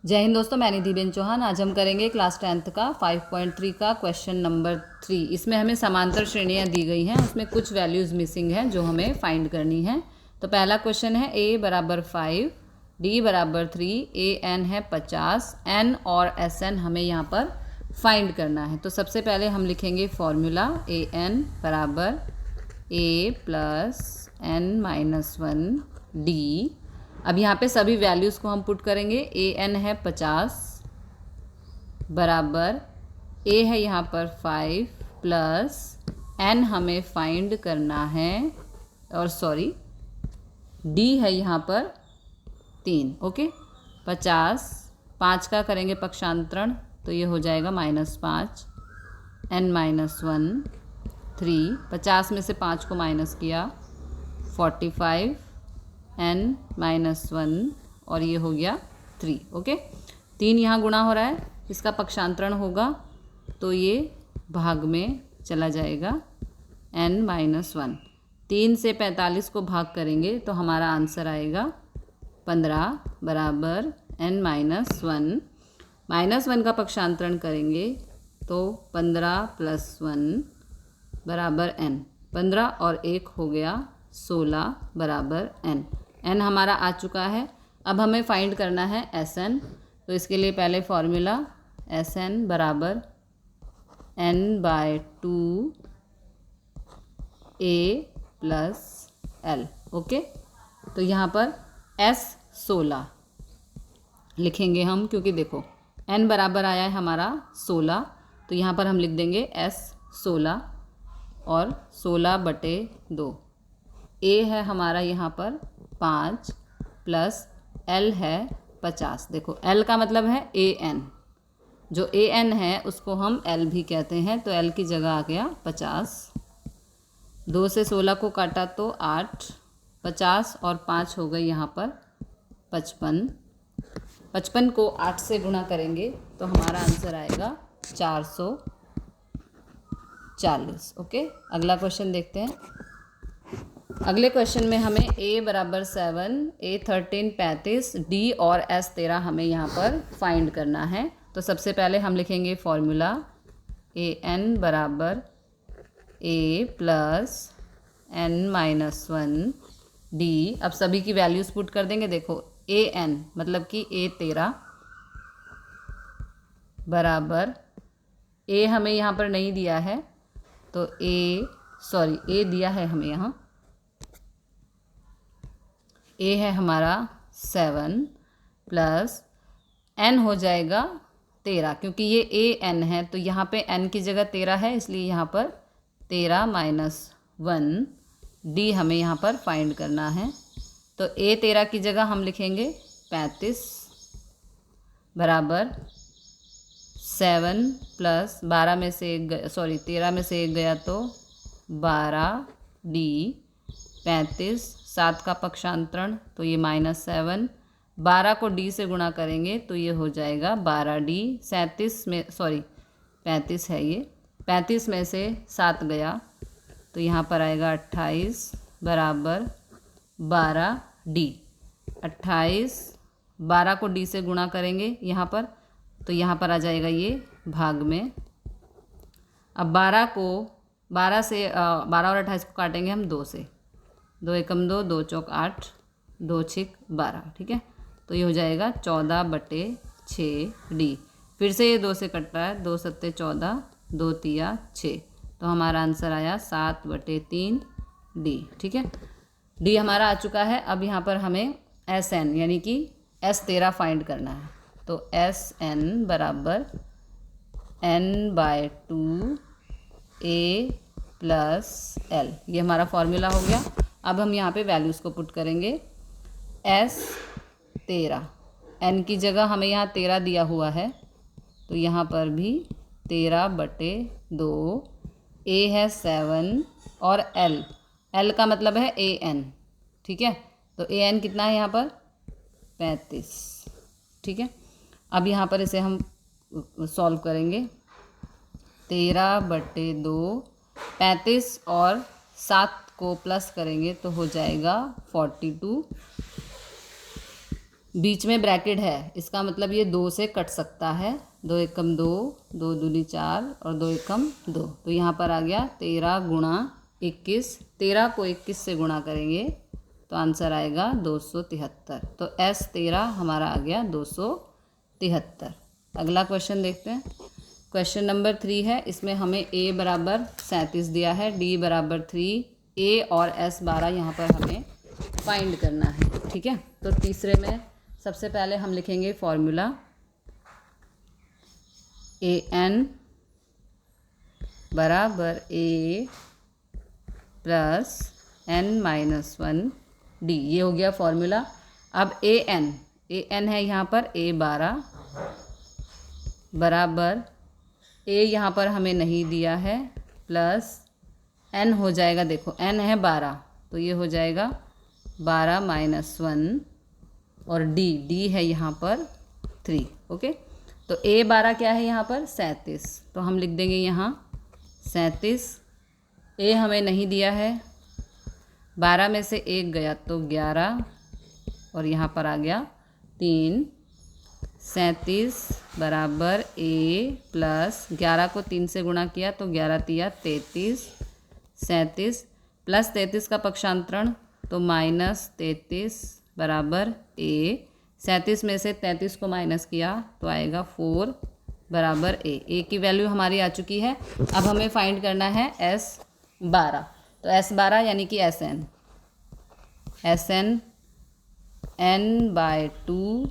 जय हिंद दोस्तों, मैं निधिबेन चौहान। आज हम करेंगे क्लास 10th का 5.3 का क्वेश्चन नंबर 3। इसमें हमें समांतर श्रेणियां दी गई हैं, उसमें कुछ वैल्यूज़ मिसिंग हैं जो हमें फाइंड करनी है। तो पहला क्वेश्चन है a बराबर 5, d बराबर 3, a n है 50, n और s n हमें यहाँ पर फाइंड करना है। तो सबसे पहले हम लिखेंगे फॉर्मूला a n बराबर a plus n minus 1 d। अब यहाँ पे सभी वैल्यूज़ को हम पुट करेंगे। ए एन है 50 बराबर ए है यहाँ पर 5 प्लस एन हमें फाइंड करना है, और सॉरी डी है यहाँ पर 3। ओके, 50 5 का करेंगे पक्षांतरण तो ये हो जाएगा -5, एन माइनस 1 3, 50 में से 5 को माइनस किया 45, n माइनस 1 और ये हो गया 3। ओके, 3 यहाँ गुणा हो रहा है, इसका पक्षांतरण होगा तो ये भाग में चला जाएगा n माइनस 1। 3 से 45 को भाग करेंगे तो हमारा आंसर आएगा 15 बराबर n माइनस 1। -1 का पक्षांतरण करेंगे तो 15 प्लस 1 बराबर n। 15 और 1 हो गया 16 बराबर n। n हमारा आ चुका है। अब हमें फाइंड करना है एस एन। तो इसके लिए पहले फॉर्मूला एस एन बराबर n/2 a plus l। Okay, तो यहाँ पर s 16 लिखेंगे हम, क्योंकि देखो n बराबर आया है हमारा 16, तो यहाँ पर हम लिख देंगे s 16 और 16/2। a है हमारा यहाँ पर 5 प्लस l है 50। देखो l का मतलब है ए एन, जो ए एन है उसको हम l भी कहते हैं, तो l की जगह आ गया 50। 2 से 16 को काटा तो 8, 50 और 5 हो गए यहाँ पर 55। 55 को 8 से गुणा करेंगे तो हमारा आंसर आएगा 440। ओके, अगला क्वेश्चन देखते हैं। अगले क्वेश्चन में हमें a बराबर 7, a 13 35, d और s 13 हमें यहाँ पर फाइंड करना है। तो सबसे पहले हम लिखेंगे फॉर्मूला a n बराबर a plus n minus 1 d। अब सभी की वैल्यूज़ पुट कर देंगे। देखो a n मतलब कि a 13 बराबर a हमें यहाँ पर नहीं दिया है, तो a दिया है हमें यहाँ। a है हमारा 7 प्लस n हो जाएगा 13, क्योंकि ये a n है तो यहाँ पे n की जगह 13 है, इसलिए यहाँ पर 13 माइनस 1 d हमें यहाँ पर फाइंड करना है। तो a 13 की जगह हम लिखेंगे 35 बराबर 7 प्लस 12 में से 13 में से 1 गया तो 12 d। 35 7 का पक्षांतरण तो ये -7, 12 को d से गुणा करेंगे तो ये हो जाएगा 12d। 35 है ये, 35 में से 7 गया तो यहाँ पर आएगा 28 बराबर 12d। 28 12 को d से गुणा करेंगे यहाँ पर, तो यहाँ पर आ जाएगा ये भाग में। अब 12 से 12 और 28 को काटेंगे हम 2 से, 2 एकम 2, 2 चौक 8, 2 छिक 12। ठीक है, तो ये हो जाएगा 14/6d। फिर से ये 2 से कट रहा है, 2 सत्ते 14, 2 तिया 6, तो हमारा आंसर आया 7/3d। ठीक है, d हमारा आ चुका है। अब यहाँ पर हमें एस एन यानी कि s 13 फाइंड करना है। तो एस एन बराबर n/2 a प्लस l, ये हमारा फॉर्मूला हो गया। अब हम यहाँ पे वैल्यूज़ को पुट करेंगे। s 13, n की जगह हमें यहाँ 13 दिया हुआ है, तो यहाँ पर भी 13/2, a है 7 और l का मतलब है a n। ठीक है, तो a n कितना है यहाँ पर 35। ठीक है, अब यहाँ पर इसे हम सॉल्व करेंगे। 13/2, 35 और 7 को प्लस करेंगे तो हो जाएगा 42 बीच में ब्रैकेट है, इसका मतलब ये 2 से कट सकता है। 2 एकम 2, 2 दूनी 4 और 2 एकम 2। तो यहाँ पर आ गया 13 गुणा 21। 13 को 21 से गुणा करेंगे तो आंसर आएगा 273। तो S13 हमारा आ गया 273। अगला क्वेश्चन देखते हैं। क्वेश्चन नंबर 3 है। इसमें हमें A बराबर 37 दिया है, D बराबर 3, A और S12 यहाँ पर हमें फाइंड करना है। ठीक है, तो तीसरे में सबसे पहले हम लिखेंगे फॉर्मूला AN बराबर A प्लस N-1 D, ये हो गया फॉर्मूला। अब AN है यहाँ पर A12 बराबर A यहाँ पर हमें नहीं दिया है, प्लस N हो जाएगा, देखो N है 12 तो ये हो जाएगा 12-1 और D है यहाँ पर 3। ओके, तो A12 क्या है यहाँ पर 37, तो हम लिख देंगे यहाँ 37। A हमें नहीं दिया है, 12 में से 1 गया तो 11 और यहाँ पर आ गया 3। 37 बराबर A प्लस 11 को 3 से गुणा किया तो 11 तिया 33। 37 प्लस 33 का पक्षांतरण तो -33 बराबर A। 37 में से 33 को माइनस किया तो आएगा 4 बराबर A की वैल्यू हमारी आ चुकी है। अब हमें फाइंड करना है S12। तो S12 यानी कि SN N/2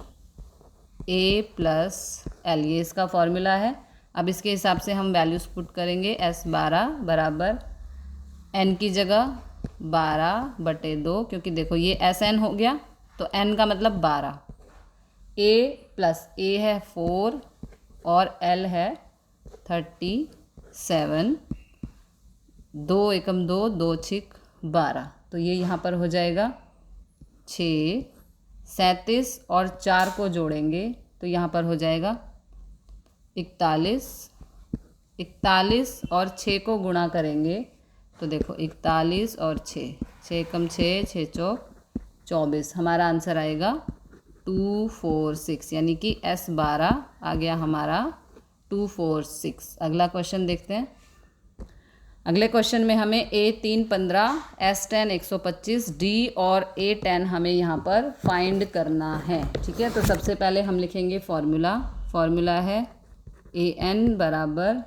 A plus L, ये इसका फॉर्मूला है। अब इसके हिसाब से हम वैल्यूज़ पुट करेंगे। S12 बराबर N की जगह 12/2, क्योंकि देखो ये SN हो गया तो N का मतलब 12, A प्लस A है 4 और L है 37। 2 एकम 2, 2 छिक 12, तो ये यहाँ पर हो जाएगा 6। 37 और 4 को जोड़ेंगे तो यहाँ पर हो जाएगा 41। 41 और 6 को गुणा करेंगे तो देखो 41 और 6, 6 एकम 6, 6 चौक 24, हमारा आंसर आएगा 246, यानी कि S12 आ गया हमारा 246। अगला क्वेश्चन देखते हैं। अगले क्वेश्चन में हमें A3 15, S10 125, D और A10 हमें यहाँ पर फाइंड करना है। ठीक है, तो सबसे पहले हम लिखेंगे फॉर्मूला है AN बराबर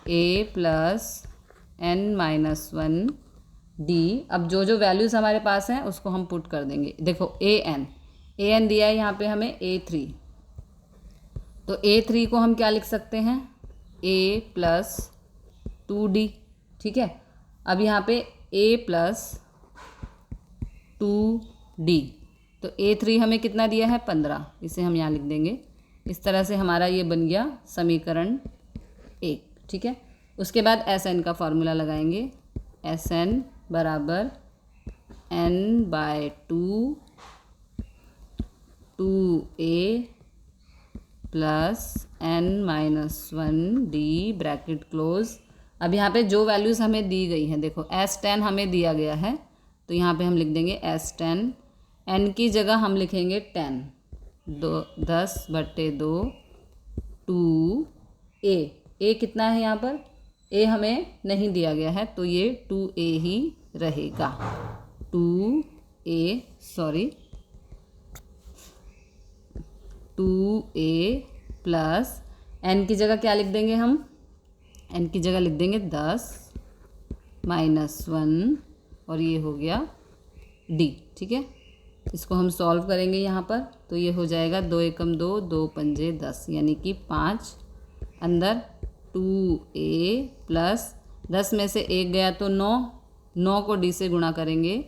A प्लस N-1 D। अब जो वैल्यूज़ हमारे पास हैं उसको हम पुट कर देंगे। देखो AN दिया है यहाँ पे हमें A3, तो A3 को हम क्या लिख सकते हैं, A प्लस 2D। ठीक है, अब यहाँ पे A प्लस 2D, तो A3 हमें कितना दिया है 15, इसे हम यहाँ लिख देंगे। इस तरह से हमारा ये बन गया समीकरण 1। ठीक है, उसके बाद SN का फॉर्मूला लगाएंगे। SN बराबर N/2 2A plus N-1 D bracket close. अब यहाँ पे जो वैल्यूज़ हमें दी गई हैं, देखो S10 हमें दिया गया है तो यहाँ पे हम लिख देंगे S10। N की जगह हम लिखेंगे 10, 10/2 2A कितना है यहाँ पर, A हमें नहीं दिया गया है तो ये 2A ही रहेगा। 2A प्लस N की जगह क्या लिख देंगे हम, N की जगह लिख देंगे 10-1 और ये हो गया D। ठीक है, इसको हम सॉल्व करेंगे यहाँ पर तो ये हो जाएगा 2 एकम 2, 2 पंजे 10, यानी कि 5 अंदर 2A प्लस 10 में से 1 गया तो 9 को D से गुणा करेंगे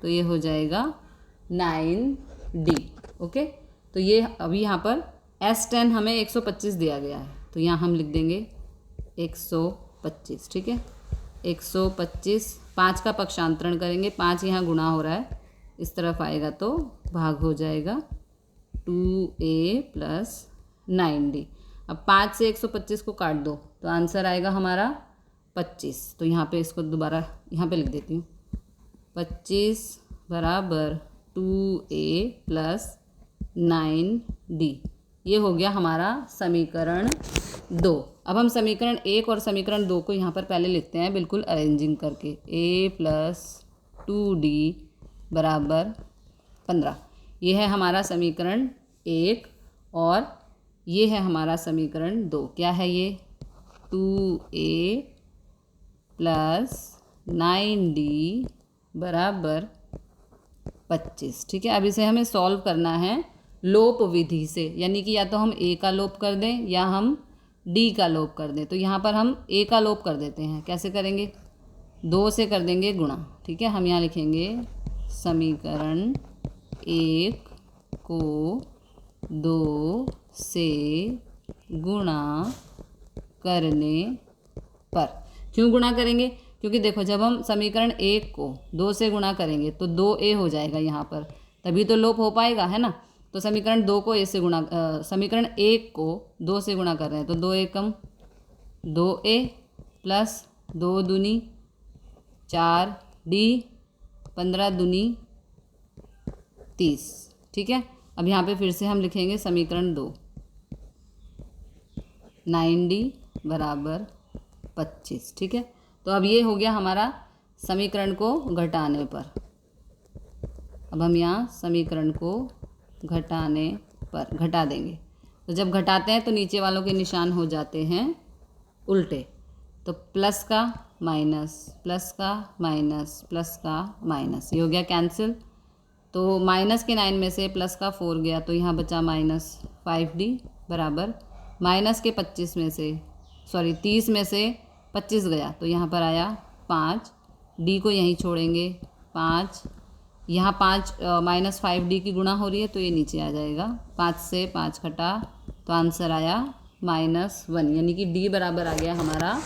तो ये हो जाएगा 9D। ओके, तो ये अभी यहाँ पर S10 हमें 125 दिया गया है तो यहाँ हम लिख देंगे 125। ठीक है, 125, 5 का पक्षांतरण करेंगे, 5 यहाँ गुणा हो रहा है, इस तरफ आएगा तो भाग हो जाएगा 2A प्लस 9D। अब 5 से 125 को काट दो तो आंसर आएगा हमारा 25। तो यहाँ पे इसको दोबारा यहाँ पे लिख देती हूँ, 25 बराबर 2a प्लस 9d। ये हो गया हमारा समीकरण 2। अब हम समीकरण 1 और समीकरण 2 को यहाँ पर पहले लिखते हैं बिल्कुल अरेंजिंग करके। a प्लस 2d बराबर 15। ये है हमारा समीकरण 1 और ये है हमारा समीकरण 2। क्या है ये? 2a प्लस 9d बराबर 25। ठीक है, अब इसे हमें सॉल्व करना है लोप विधि से, यानी कि या तो हम a का लोप कर दें या हम d का लोप कर दें। तो यहाँ पर हम a का लोप कर देते हैं। कैसे करेंगे? 2 से कर देंगे गुणा। ठीक है, हम यहाँ लिखेंगे समीकरण 1 को 2 से गुणा करने पर। क्यों गुणा करेंगे? क्योंकि देखो, जब हम समीकरण 1 को 2 से गुणा करेंगे तो 2a हो जाएगा यहाँ पर, तभी तो लोप हो पाएगा, है ना। तो समीकरण 2 को a से गुणा समीकरण 1 को 2 से गुणा कर रहे हैं तो 2 एकम 2a प्लस 2 दूनी 4d 15 दूनी 30। ठीक है, अब यहाँ पे फिर से हम लिखेंगे समीकरण 2, 9d बराबर 25। ठीक है, तो अब ये हो गया हमारा समीकरण को घटाने पर। अब हम यहाँ समीकरण को घटाने पर घटा देंगे। तो जब घटाते हैं तो नीचे वालों के निशान हो जाते हैं उल्टे। तो प्लस का माइनस, प्लस का माइनस, प्लस का माइनस, ये हो गया कैंसिल। तो माइनस के 9 में से प्लस का 4 गया तो यहाँ बचा माइनस 5d बराबर माइनस के 25 में से 30 में से 25 गया तो यहाँ पर आया 5। d को यहीं छोड़ेंगे 5, यहाँ 5 माइनस 5d की गुणा हो रही है तो ये नीचे आ जाएगा। 5 से 5 घटा तो आंसर आया -1, यानी कि d बराबर आ गया हमारा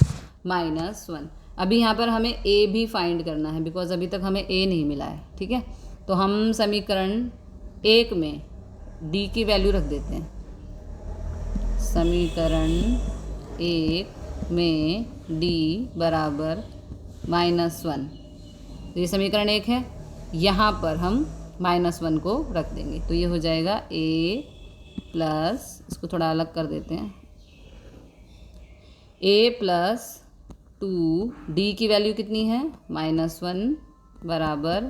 -1। अभी यहाँ पर हमें a भी फाइंड करना है, बिकॉज अभी तक हमें a नहीं मिला है। ठीक है, तो हम समीकरण 1 में d की वैल्यू रख देते हैं। समीकरण 1 में d बराबर -1, तो ये समीकरण 1 है, यहाँ पर हम -1 को रख देंगे तो ये हो जाएगा a प्लस, इसको थोड़ा अलग कर देते हैं, a प्लस 2d की वैल्यू कितनी है? -1 बराबर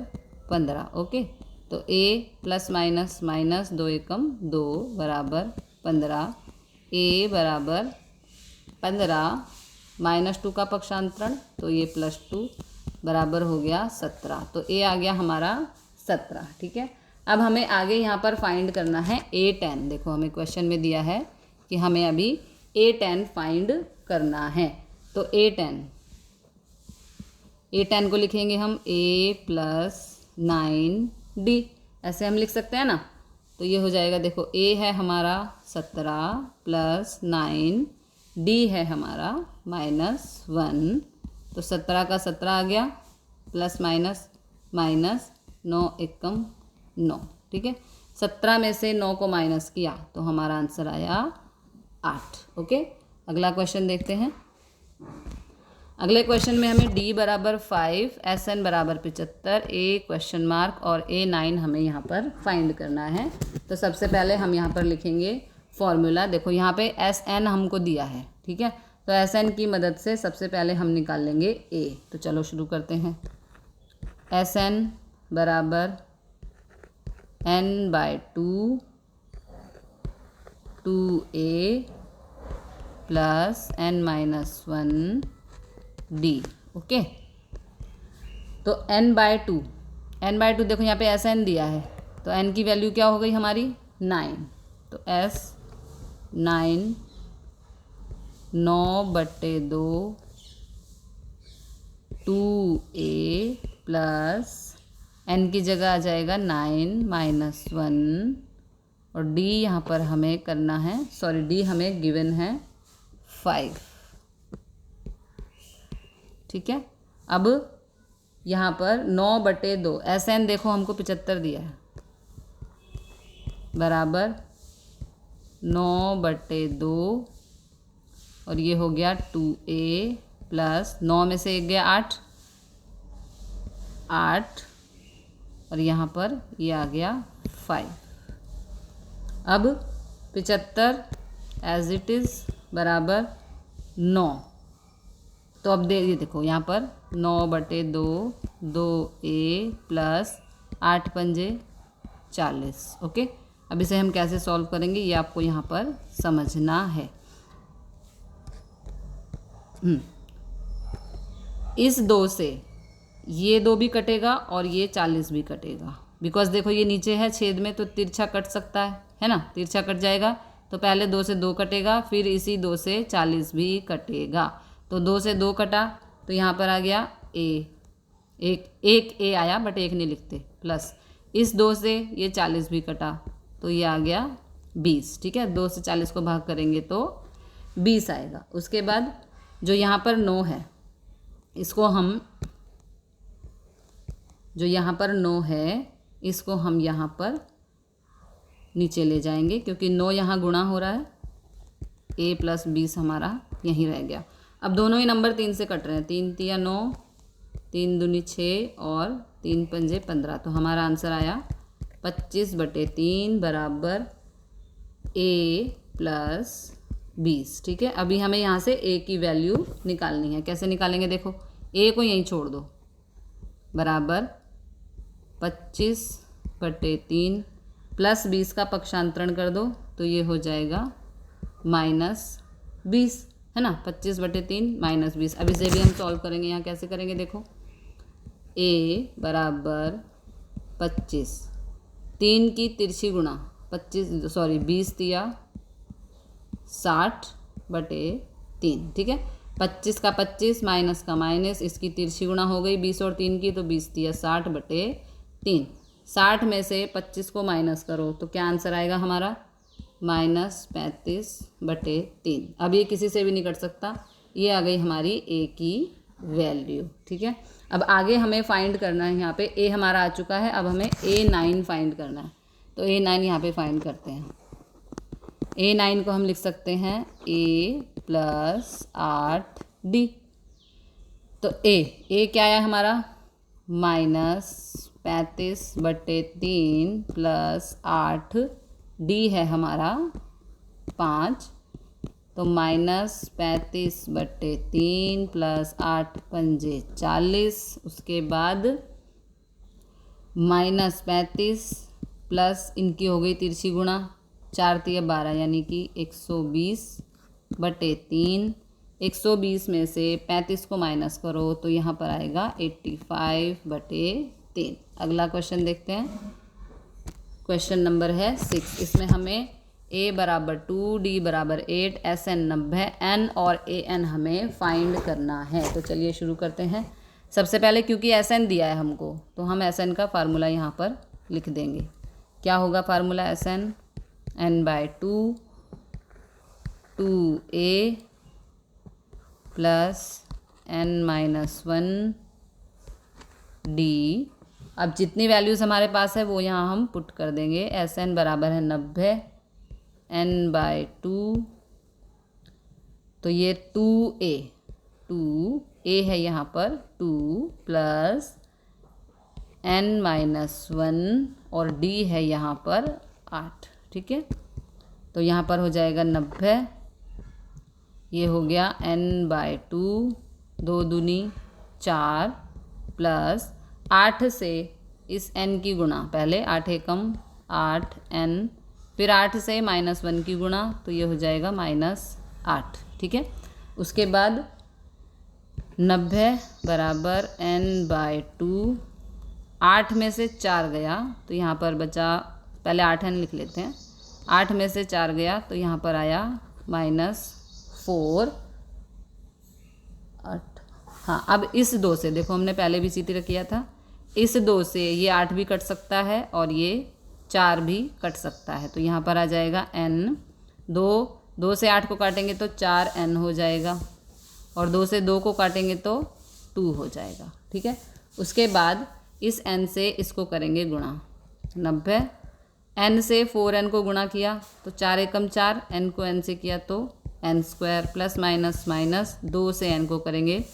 15। ओके, तो a प्लस माइनस माइनस 2 एकम 2 बराबर 15। a बराबर 15 -2 का पक्षांतरण तो ये +2 बराबर हो गया 17। तो a आ गया हमारा 17। ठीक है, अब हमें आगे यहाँ पर फाइंड करना है a10। देखो, हमें क्वेश्चन में दिया है कि हमें अभी a10 फाइंड करना है। तो a10 को लिखेंगे हम a प्लस 9d, ऐसे हम लिख सकते हैं ना। तो ये हो जाएगा, देखो a है हमारा 17 प्लस 9d है हमारा -1, तो 17 का 17 आ गया, प्लस माइनस माइनस 9 एकम 9। ठीक है, 17 में से 9 को माइनस किया तो हमारा आंसर आया 8। ओके, अगला क्वेश्चन देखते हैं। अगले क्वेश्चन में हमें d बराबर 5, SN बराबर 75, a क्वेश्चन मार्क और a9 हमें यहाँ पर फाइंड करना है। तो सबसे पहले हम यहाँ पर लिखेंगे फॉर्मूला। देखो, यहाँ पे SN हमको दिया है। ठीक है, तो SN की मदद से सबसे पहले हम निकाल लेंगे a। तो चलो शुरू करते हैं। SN बराबर n/2 2a plus n-1 d। Okay, तो n/2 देखो यहाँ पे SN दिया है, तो n की वैल्यू क्या हो गई हमारी? 9। तो S 9 9/2 2a प्लस n की जगह आ जाएगा 9 - 1 और d यहाँ पर हमें करना है, d हमें गिवन है 5। ठीक है, अब यहाँ पर 9/2 SN देखो हमको 75 दिया है, बराबर 9/2 और ये हो गया 2a प्लस 9 में से 1 गया 8 और यहाँ पर ये आ गया 5। अब 75 एज इट इज़ बराबर 9। तो अब ये देखो यहाँ पर 9/2 2a प्लस 8 पंजे 40। ओके, अब इसे हम कैसे सॉल्व करेंगे ये आपको यहाँ पर समझना है। इस 2 से ये 2 भी कटेगा और ये 40 भी कटेगा, बिकॉज देखो ये नीचे है छेद में तो तिरछा कट सकता है ना, तिरछा कट जाएगा। तो पहले 2 से 2 कटेगा, फिर इसी 2 से 40 भी कटेगा। तो 2 से 2 कटा तो यहाँ पर आ गया एक ए आया, बट 1 नहीं लिखते, प्लस इस 2 से ये 40 भी कटा तो ये आ गया 20। ठीक है, 2 से 40 को भाग करेंगे तो 20 आएगा। उसके बाद जो यहाँ पर 9 है इसको हम, जो यहाँ पर 9 है इसको हम यहाँ पर नीचे ले जाएंगे, क्योंकि 9 यहाँ गुणा हो रहा है, a प्लस 20 हमारा यहीं रह गया। अब दोनों ही नंबर 3 से कट रहे हैं, 3 तिया 9, 3 दूनी 6 और 3 पंजे 15। तो हमारा आंसर आया 25/3 बराबर a प्लस 20। ठीक है, अभी हमें यहाँ से a की वैल्यू निकालनी है। कैसे निकालेंगे, देखो a को यहीं छोड़ दो, बराबर 25/3 प्लस 20 का पक्षांतरण कर दो तो ये हो जाएगा -20, है ना। 25/3 -20। अब इसे भी हम सॉल्व करेंगे। यहाँ कैसे करेंगे, देखो a बराबर 25, 3 की तिरछी गुणा 20 तिया 60/3। ठीक है, 25 का 25 माइनस का माइनस, इसकी तिरछी गुणा हो गई 20 और 3 की, तो 20 तिया 60/3। 60 में से 25 को माइनस करो तो क्या आंसर आएगा हमारा, -35/3। अब ये किसी से भी नहीं कट सकता, ये आ गई हमारी a की वैल्यू। ठीक है, अब आगे हमें फाइंड करना है। यहाँ पे a हमारा आ चुका है, अब हमें a9 फाइंड करना है। तो a9 यहाँ पे फाइंड करते हैं। a9 को हम लिख सकते हैं a प्लस 8d। तो a क्या आया हमारा, -35/3 प्लस 8d है हमारा 5। तो -35/3 प्लस 8 पंजे 40। उसके बाद -35 प्लस इनकी हो गई तिरछी गुणा, 4 तिया 12 यानी कि 120/3। 120 में से 35 को माइनस करो तो यहाँ पर आएगा 85/3। अगला क्वेश्चन देखते हैं। क्वेश्चन नंबर है 6। इसमें हमें a बराबर 2, d बराबर 8, SN 90, n और an हमें फाइंड करना है। तो चलिए शुरू करते हैं। सबसे पहले क्योंकि SN दिया है हमको तो हम SN का फार्मूला यहाँ पर लिख देंगे। क्या होगा formula SN, n/2 2a plus n-1 d। अब जितनी वैल्यूज़ हमारे पास है वो यहाँ हम पुट कर देंगे। SN बराबर है 90, n/2, तो ये 2a है यहाँ पर 2 प्लस n-1 और d है यहाँ पर 8। ठीक है, तो यहाँ पर हो जाएगा 90, ये हो गया n/2, 2 दूनी 4 प्लस 8 से इस n की गुणा, पहले 8 एकम 8n, फिर 8 से -1 की गुणा तो ये हो जाएगा -8। ठीक है, उसके बाद 90 बराबर n/2, 8 में से 4 गया तो यहाँ पर बचा, पहले 8n लिख लेते हैं, 8 में से 4 गया तो यहाँ पर आया -4। हाँ, अब इस 2 से देखो हमने पहले भी इसी तरह किया था, इस 2 से ये 8 भी कट सकता है और ये 4 भी कट सकता है। तो यहाँ पर आ जाएगा n, 2 से 8 को काटेंगे तो 4n हो जाएगा और 2 से 2 को काटेंगे तो 2 हो जाएगा। ठीक है, उसके बाद इस n से इसको करेंगे गुणा, 90, n से 4n को गुणा किया तो 4 एकम 4, n को n से किया तो n² प्लस माइनस माइनस 2 से n को करेंगे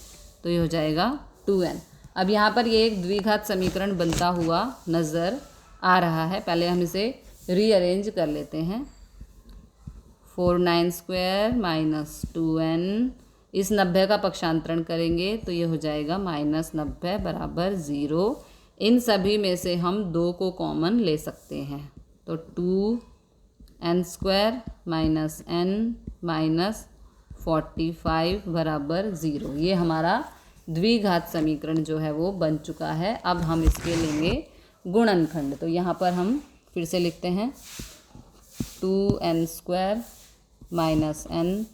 तो ये हो जाएगा 2n। अब यहाँ पर ये एक द्विघात समीकरण बनता हुआ नज़र आ रहा है। पहले हम इसे रीअरेंज कर लेते हैं। 4/9² माइनस 2n, इस 90 का पक्षांतरण करेंगे तो ये हो जाएगा -90 बराबर 0। इन सभी में से हम 2 को कॉमन ले सकते हैं, तो 2n² माइनस n माइनस 45 बराबर 0। ये हमारा द्विघात समीकरण जो है वो बन चुका है। अब हम इसके लेंगे गुणनखंड। तो यहाँ पर हम फिर से लिखते हैं 2n² माइनस n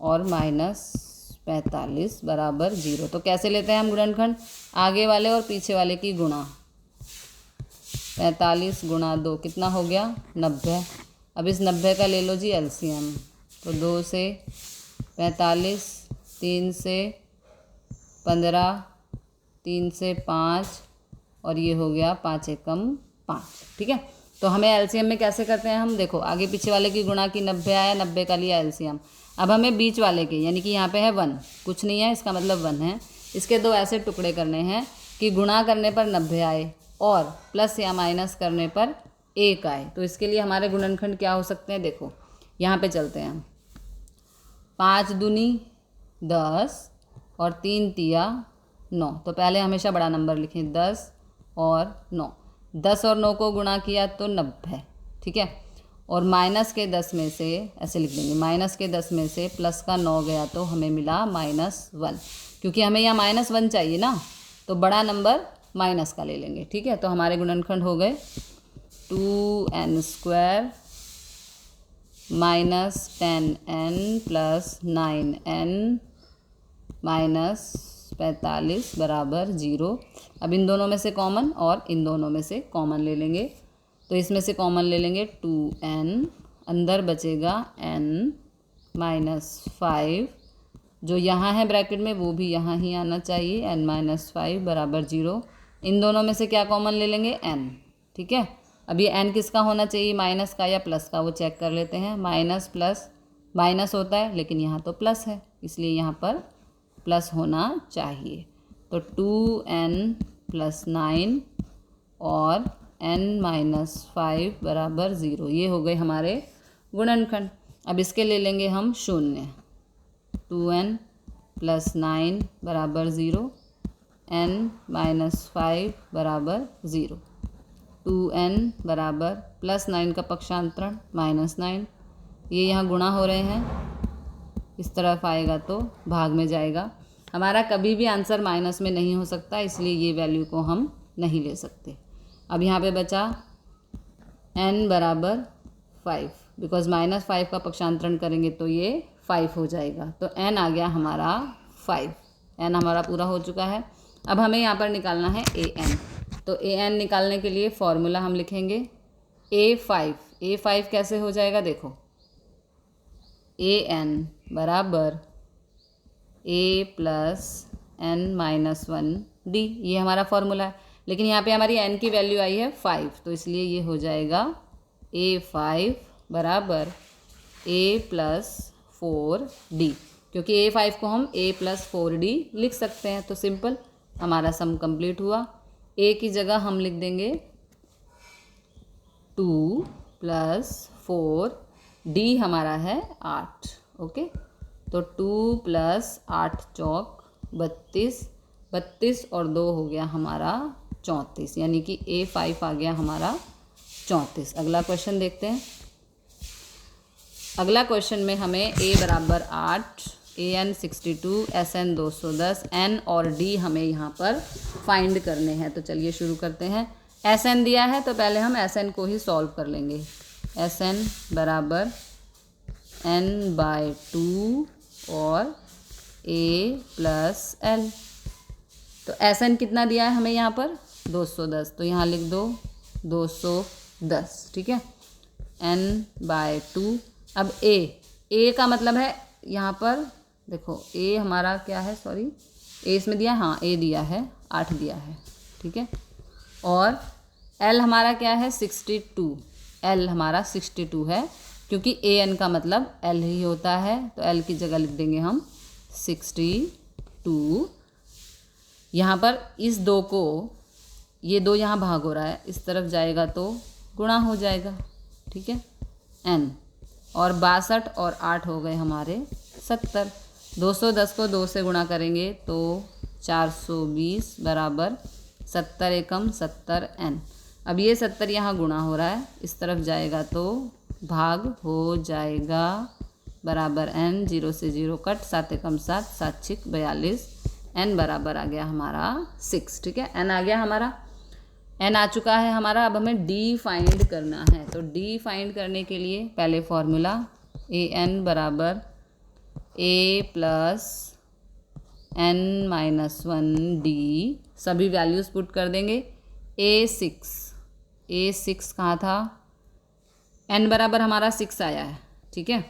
और -45 बराबर 0। तो कैसे लेते हैं हम गुणनखंड? आगे वाले और पीछे वाले की गुणा। 45 गुणा 2 कितना हो गया? 90। अब इस 90 का ले लो जी एलसीएम। तो 2 से 45, 3 से 15, 3 से 5 और ये हो गया 5 एकम 5। ठीक है, तो हमें एलसीएम में कैसे करते हैं हम? देखो आगे पीछे वाले की गुणा की 90 आया, 90 का लिया एलसीएम। अब हमें बीच वाले के यानी कि यहाँ पे है 1, कुछ नहीं है इसका मतलब 1 है। इसके 2 ऐसे टुकड़े करने हैं कि गुणा करने पर 90 आए और प्लस या माइनस करने पर 1 आए। तो इसके लिए हमारे गुणनखंड क्या हो सकते हैं? देखो यहाँ पे चलते हैं। 5 दूनी 10 और 3 तिया 9। तो पहले हमेशा बड़ा नंबर लिखें, 10 और 9। 10 और 9 को गुणा किया तो 90। ठीक है, और माइनस के 10 में से ऐसे लिख देंगे, माइनस के 10 में से प्लस का 9 गया तो हमें मिला -1, क्योंकि हमें यहाँ -1 चाहिए ना, तो बड़ा नंबर माइनस का ले लेंगे। ठीक है, तो हमारे गुणनखंड हो गए 2n² minus 10n plus 9n minus 45 बराबर 0। अब इन दोनों में से कॉमन और इन दोनों में से कॉमन ले लेंगे। तो इसमें से कॉमन ले लेंगे 2n, अंदर बचेगा n माइनस 5, जो यहाँ है ब्रैकेट में वो भी यहाँ ही आना चाहिए, n माइनस 5 बराबर 0। इन दोनों में से क्या कॉमन ले लेंगे? n। ठीक है, अब ये n किसका होना चाहिए, माइनस का या प्लस का, वो चेक कर लेते हैं। माइनस प्लस माइनस होता है, लेकिन यहाँ तो प्लस है, इसलिए यहाँ पर प्लस होना चाहिए। तो 2n प्लस 9 और n माइनस 5 बराबर 0। ये हो गए हमारे गुणनखंड। अब इसके ले लेंगे हम शून्य। 2n प्लस 9 बराबर 0, n माइनस 5 बराबर 0। 2n बराबर प्लस 9 का पक्षांतरण -9, ये यहाँ गुणा हो रहे हैं, इस तरफ आएगा तो भाग में जाएगा। हमारा कभी भी आंसर माइनस में नहीं हो सकता, इसलिए ये वैल्यू को हम नहीं ले सकते। अब यहाँ पे बचा n बराबर 5, बिकॉज -5 का पक्षांतरण करेंगे तो ये 5 हो जाएगा। तो n आ गया हमारा 5। n हमारा पूरा हो चुका है। अब हमें यहाँ पर निकालना है an। तो an निकालने के लिए फॉर्मूला हम लिखेंगे a5। a5 कैसे हो जाएगा? देखो an बराबर a plus n minus 1d, ये हमारा फॉर्मूला है। लेकिन यहाँ पे हमारी n की वैल्यू आई है 5, तो इसलिए ये हो जाएगा a5 बराबर a प्लस 4d, क्योंकि a5 को हम a प्लस 4d लिख सकते हैं। तो सिंपल हमारा सम कंप्लीट हुआ। a की जगह हम लिख देंगे 2 प्लस 4, d हमारा है 8। ओके, तो 2 प्लस 8 चौक 32, 32 और 2 हो गया हमारा 34, यानी कि a5 आ गया हमारा 34। अगला क्वेश्चन देखते हैं। अगला क्वेश्चन में हमें a बराबर 8, an 62, sn 210, n और d हमें यहाँ पर फाइंड करने हैं। तो चलिए शुरू करते हैं। sn दिया है तो पहले हम sn को ही सॉल्व कर लेंगे। sn बराबर n/2 और a प्लस l। तो sn कितना दिया है हमें यहाँ पर? 210, तो यहाँ लिख दो 210। ठीक है, n/2। अब a का मतलब है यहाँ पर देखो a हमारा क्या है, सॉरी a इसमें दिया, हाँ a दिया है 8 दिया है। ठीक है, और l हमारा क्या है 62, l हमारा 62 है, क्योंकि an का मतलब l ही होता है। तो l की जगह लिख देंगे हम 62। यहाँ पर इस 2 को, ये 2 यहाँ भाग हो रहा है, इस तरफ जाएगा तो गुणा हो जाएगा, ठीक है, n। और 62 और 8 हो गए हमारे 70। 210 को 2 से गुणा करेंगे तो 420 बराबर 70 एकम 70 n। अब ये 70 यहाँ गुणा हो रहा है, इस तरफ जाएगा तो भाग हो जाएगा बराबर n, 0 से 0 कट, 7 एकम 7, 7 छिक 42, n बराबर आ गया हमारा 6, ठीक है, n आ गया हमारा, n आ चुका है हमारा। अब हमें d फाइंड करना है, तो d फाइंड करने के लिए पहले फॉर्मूला an बराबर a प्लस n-1 d, सभी वैल्यूज़ पुट कर देंगे। a6 कहाँ था, n बराबर हमारा 6 आया है, ठीक है,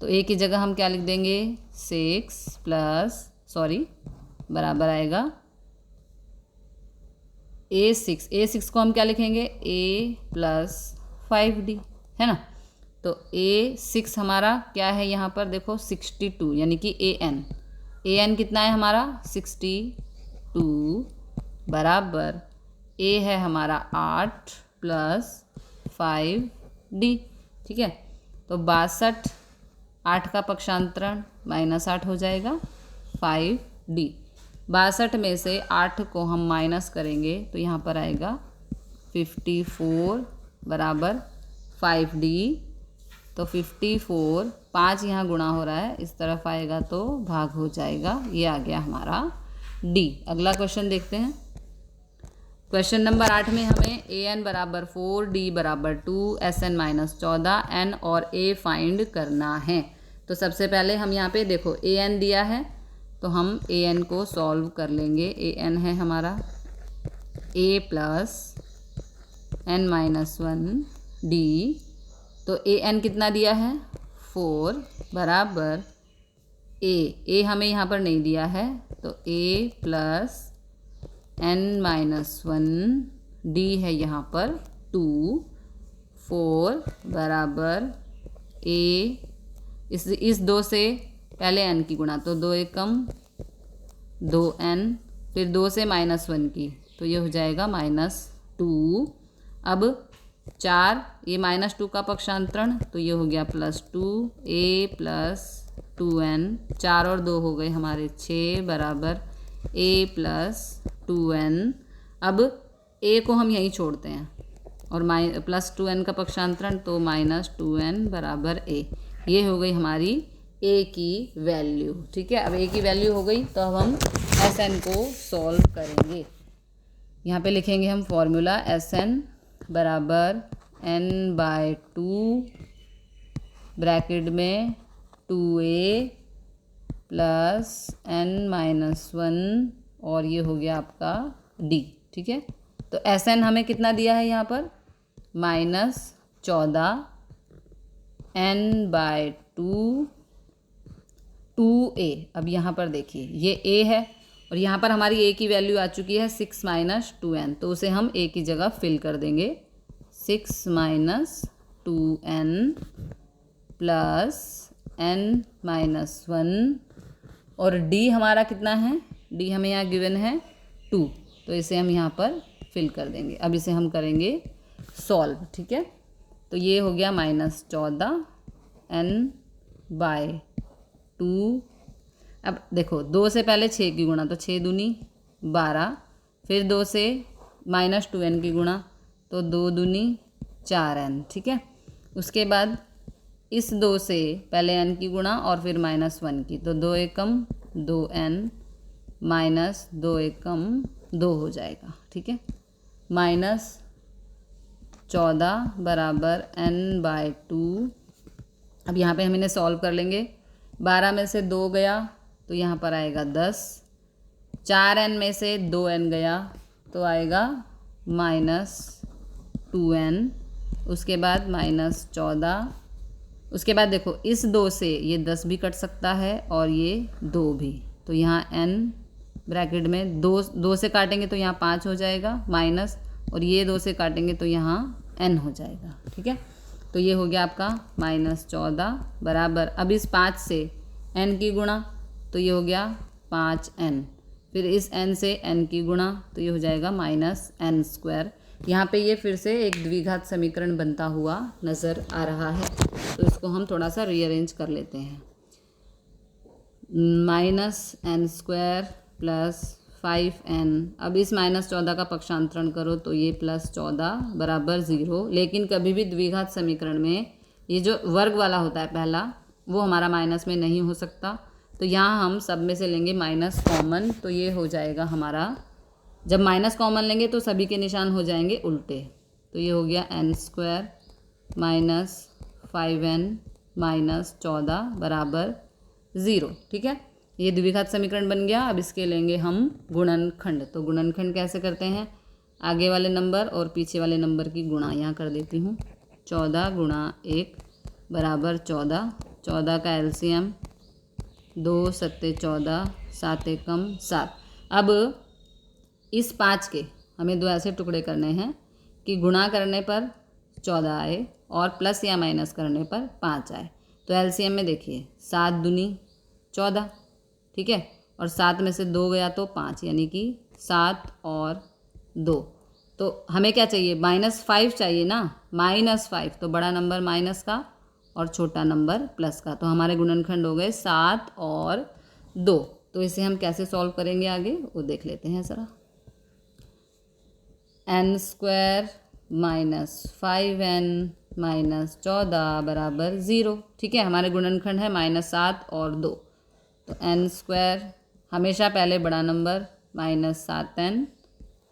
तो a की जगह हम क्या लिख देंगे, 6 प्लस बराबर आएगा a6 को हम क्या लिखेंगे, a प्लस 5d, है ना। तो a6 हमारा क्या है यहाँ पर देखो 62, यानी कि an कितना है हमारा 62 बराबर a है हमारा 8 प्लस 5d, ठीक है। तो 62, 8 का पक्षांतरण -8 हो जाएगा 5d। 62 में से 8 को हम माइनस करेंगे तो यहाँ पर आएगा 54 बराबर 5d। तो 54, 5 यहाँ गुणा हो रहा है, इस तरफ आएगा तो भाग हो जाएगा, ये आ गया हमारा d। अगला क्वेश्चन देखते हैं। क्वेश्चन नंबर 8 में हमें an बराबर 4, d बराबर 2, sn -14, n और a फाइंड करना है। तो सबसे पहले हम यहाँ पे देखो an दिया है तो हम an को सॉल्व कर लेंगे। an है हमारा a प्लस n-1 d, तो an कितना दिया है 4 बराबर a हमें यहाँ पर नहीं दिया है, तो a प्लस n-1 d है यहाँ पर 2, 4 बराबर a, इस 2 से पहले n की गुणा, तो 2 एकम 2n, फिर 2 से -1 की, तो ये हो जाएगा -2। अब 4, ये -2 का पक्षांतरण, तो ये हो गया +2, a प्लस 2n, 4 और 2 हो गए हमारे 6 बराबर a प्लस 2n। अब a को हम यहीं छोड़ते हैं और +2n का पक्षांतरण, तो -2n बराबर a। ये हो गई हमारी a की वैल्यू, ठीक है। अब a की वैल्यू हो गई तो अब हम sn को सॉल्व करेंगे। यहाँ पे लिखेंगे हम फॉर्मूला sn बराबर n/2 ब्रैकेट में 2a प्लस n-1 और ये हो गया आपका d, ठीक है। तो sn हमें कितना दिया है यहाँ पर -14 n/2 2a। अब यहाँ पर देखिए ये a है और यहाँ पर हमारी a की वैल्यू आ चुकी है 6 - 2n, तो उसे हम a की जगह फिल कर देंगे। 6 - 2n प्लस n-1 और d हमारा कितना है, d हमें यहाँ गिवन है 2, तो इसे हम यहाँ पर फिल कर देंगे। अब इसे हम करेंगे सॉल्व, ठीक है। तो ये हो गया -14 n/2। अब देखो 2 से पहले 6 की गुणा, तो 6 दूनी 12, फिर 2 से -2n की गुणा, तो 2 दूनी 4n, ठीक है। उसके बाद इस 2 से पहले n की गुणा और फिर -1 की, तो 2 एकम 2n -2 एकम 2 हो जाएगा, ठीक है। -14 बराबर n/2। अब यहाँ पे हम इन्हें सॉल्व कर लेंगे। 12 में से 2 गया तो यहाँ पर आएगा 10, 4n में से 2n गया तो आएगा -2n, उसके बाद -14, उसके बाद देखो इस 2 से ये 10 भी कट सकता है और ये 2 भी, तो यहाँ n ब्रैकेट में 2 से काटेंगे तो यहाँ 5 हो जाएगा माइनस, और ये 2 से काटेंगे तो यहाँ n हो जाएगा, ठीक है। तो ये हो गया आपका -14 बराबर, अब इस 5 से n की गुणा, तो ये हो गया 5n, फिर इस n से n की गुणा, तो ये हो जाएगा -n²। यहाँ पे ये फिर से एक द्विघात समीकरण बनता हुआ नज़र आ रहा है, तो इसको हम थोड़ा सा रीअरेंज कर लेते हैं। -n² प्लस 5n, अब इस -14 का पक्षांतरण करो तो ये +14 बराबर 0। लेकिन कभी भी द्विघात समीकरण में ये जो वर्ग वाला होता है पहला, वो हमारा माइनस में नहीं हो सकता। तो यहाँ हम सब में से लेंगे माइनस कॉमन, तो ये हो जाएगा हमारा, जब माइनस कॉमन लेंगे तो सभी के निशान हो जाएंगे उल्टे। तो ये हो गया n² माइनस 5n माइनस 14 बराबर 0। ठीक है, ये द्विघात समीकरण बन गया। अब इसके लेंगे हम गुणनखंड। तो गुणनखंड कैसे करते हैं, आगे वाले नंबर और पीछे वाले नंबर की गुणा यहाँ कर देती हूँ। 14 गुणा 1 बराबर 14। 14 का एलसीएम 2 सत्ते 14, 7 एकम 7। अब इस 5 के हमें 2 ऐसे टुकड़े करने हैं कि गुणा करने पर 14 आए और प्लस या माइनस करने पर 5 आए। तो एलसीएम में देखिए 7 दूनी 14, ठीक है, और 7 में से 2 गया तो 5, यानी कि 7 और 2। तो हमें क्या चाहिए, -5 चाहिए ना, -5। तो बड़ा नंबर माइनस का और छोटा नंबर प्लस का। तो हमारे गुणनखंड हो गए 7 और 2। तो इसे हम कैसे सॉल्व करेंगे आगे वो देख लेते हैं ज़रा। n² माइनस 5n माइनस 14 बराबर 0। ठीक है, हमारे गुणनखंड है -7 और 2। तो n² हमेशा पहले बड़ा number -7n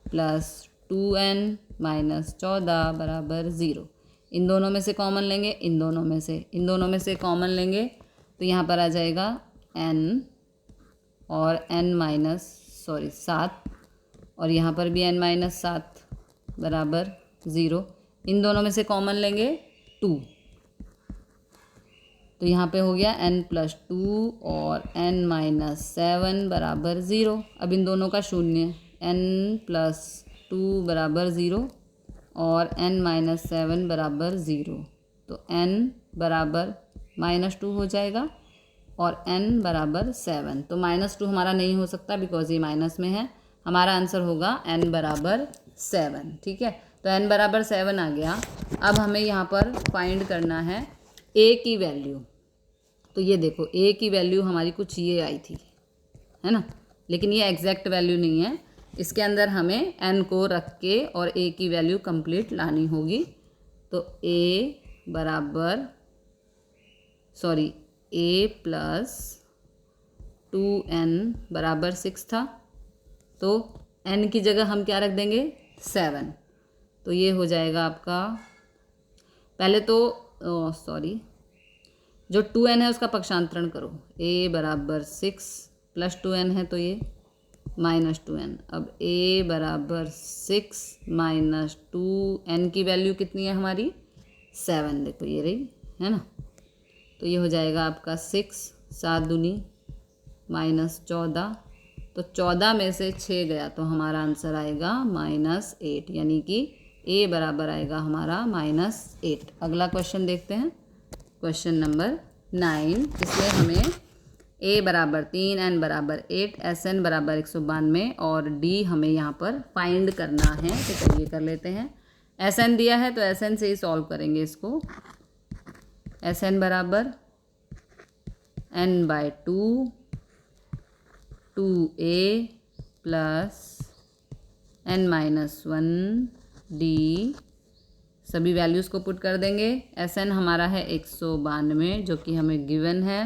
plus 2n minus 14 बराबर 0। इन दोनों में से कॉमन लेंगे, इन दोनों में से कॉमन लेंगे, तो यहाँ पर आ जाएगा n और n-7, और यहाँ पर भी n-7 बराबर 0। इन दोनों में से कॉमन लेंगे 2, तो यहाँ पे हो गया n+2 और n-7 बराबर 0। अब इन दोनों का शून्य, n+2 बराबर 0 और n-7 बराबर 0। तो n बराबर -2 हो जाएगा और n बराबर 7। तो -2 हमारा नहीं हो सकता बिकॉज ये माइनस में है। हमारा आंसर होगा n बराबर 7। ठीक है, तो n बराबर 7 आ गया। अब हमें यहाँ पर फाइंड करना है a की वैल्यू। तो ये देखो a की वैल्यू हमारी कुछ ये आई थी, है ना, लेकिन ये एग्जैक्ट वैल्यू नहीं है। इसके अंदर हमें n को रख के और a की वैल्यू कंप्लीट लानी होगी। तो a प्लस 2n बराबर 6 था, तो n की जगह हम क्या रख देंगे, 7। तो ये हो जाएगा आपका, पहले तो जो 2n है उसका पक्षांतरण करो। a बराबर 6 प्लस 2n है तो ये -2n। अब a बराबर 6 माइनस 2n की वैल्यू कितनी है हमारी, 7। देखो ये रही, है ना। तो ये हो जाएगा आपका 6, 7 दूनी -14। तो 14 में से 6 गया तो हमारा आंसर आएगा -8, यानी कि a बराबर आएगा हमारा -8। अगला क्वेश्चन देखते हैं, क्वेश्चन नंबर 9। इसमें हमें a बराबर 3, n बराबर 8, Sn बराबर 192 और d हमें यहाँ पर फाइंड करना है। तो चलिए कर लेते हैं। Sn दिया है तो Sn से ही सॉल्व करेंगे इसको। Sn बराबर n/2 2a plus n-1 d, सभी वैल्यूज़ को पुट कर देंगे। Sn हमारा है 192 जो कि हमें गिवन है।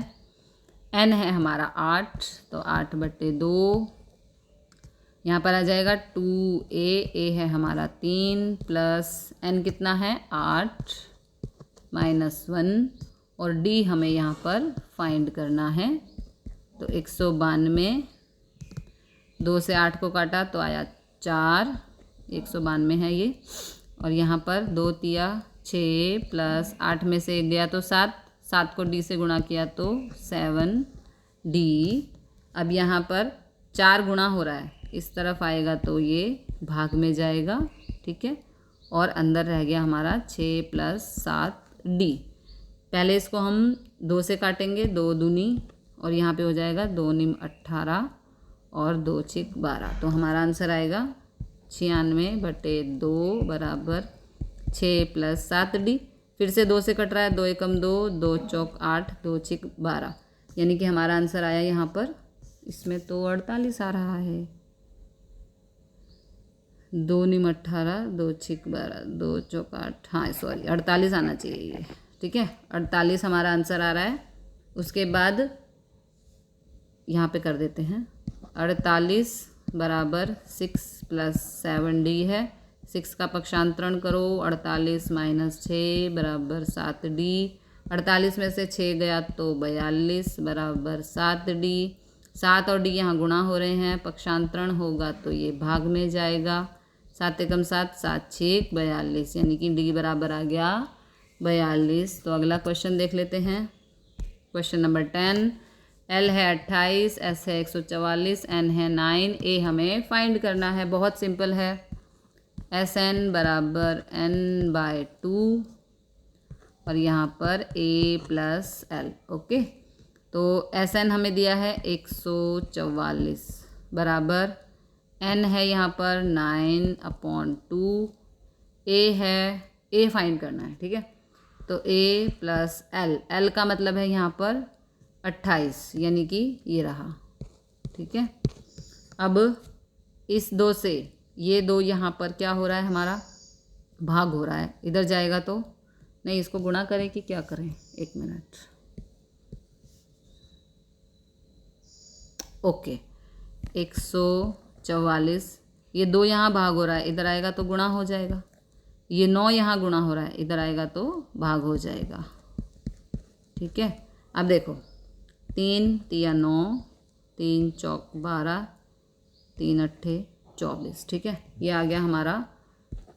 n है हमारा 8, तो 8/2 यहाँ पर आ जाएगा 2a, a है हमारा 3 प्लस n कितना है 8 -1 और d हमें यहाँ पर फाइंड करना है। तो 192, 2 से 8 को काटा तो आया 4, 192 है ये, और यहाँ पर 2 तिया 6 प्लस 8 में से 1 गया तो 7, 7 को d से गुणा किया तो 7d। अब यहाँ पर 4 गुणा हो रहा है, इस तरफ आएगा तो ये भाग में जाएगा, ठीक है, और अंदर रह गया हमारा 6 प्लस 7d। पहले इसको हम 2 से काटेंगे, 2 दूनी, और यहाँ पे हो जाएगा 2 निम 18 और 2 छिक 12। तो हमारा आंसर आएगा 96/2 बराबर 6 + 7D। फिर से 2 से कट रहा है, 2 एकम 2, 2 चौक 8, 2 छिक 12, यानी कि हमारा आंसर आया यहाँ पर, इसमें तो 48 आ रहा है। 2 निम 18, 2 छिक 12, 2 चौक 8, हाँ सॉरी 48 आना चाहिए ये, ठीक है। 48 हमारा आंसर आ रहा है। उसके बाद यहाँ पे कर देते हैं 48 बराबर 6 + 7D है। 6 का पक्षांतरण करो, 48 - 6 बराबर 7D। 48 में से 6 गया तो 42 बराबर 7D। 7 और D यहाँ गुणा हो रहे हैं, पक्षांतरण होगा तो ये भाग में जाएगा। 7 एकम 7, 7 छिक 42, यानी कि D बराबर आ गया 42। तो अगला क्वेश्चन देख लेते हैं। Question number 10। L है 28, S है 144, N है 9, A हमें फाइंड करना है। बहुत सिंपल है। SN बराबर N/2 और यहाँ पर A + L। ओके, तो SN हमें दिया है 144 बराबर N है यहाँ पर 9/2, A है, A फाइंड करना है, ठीक है। तो A + L, L का मतलब है यहाँ पर 28, यानी कि ये रहा, ठीक है। अब इस 2 से ये 2 यहाँ पर क्या हो रहा है, हमारा भाग हो रहा है। इधर जाएगा तो नहीं, इसको गुणा करें कि क्या करें, 1 मिनट। ओके, 144, ये 2 यहाँ भाग हो रहा है, इधर आएगा तो गुणा हो जाएगा। ये 9 यहाँ गुणा हो रहा है, इधर आएगा तो भाग हो जाएगा, ठीक है। अब देखो 3 तिया 9, 3 चौक 12, 3 अट्ठे 24, ठीक है। ये आ गया हमारा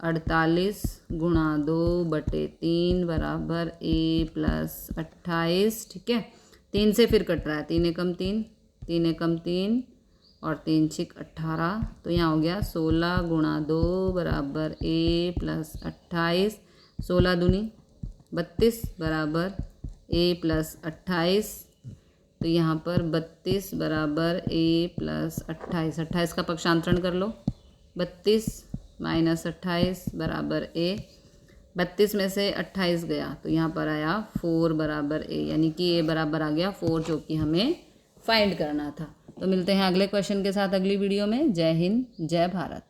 48 गुणा 2/3 बराबर A + 28, ठीक है। 3 से फिर कट रहा है, 3 एकम 3, 3 एकम 3 और 3 छिक 18, तो यहाँ हो गया 16 गुणा 2 बराबर A + 28, 16 दूनी 32 बराबर A + 28। तो यहाँ पर 32 बराबर A + 28, 28 का पक्षांतरण कर लो, 32 - 28 बराबर A। 32 में से 28 गया तो यहाँ पर आया 4 बराबर A, यानी कि A बराबर आ गया 4, जो कि हमें फाइंड करना था। तो मिलते हैं अगले क्वेश्चन के साथ अगली वीडियो में। जय हिंद, जय भारत।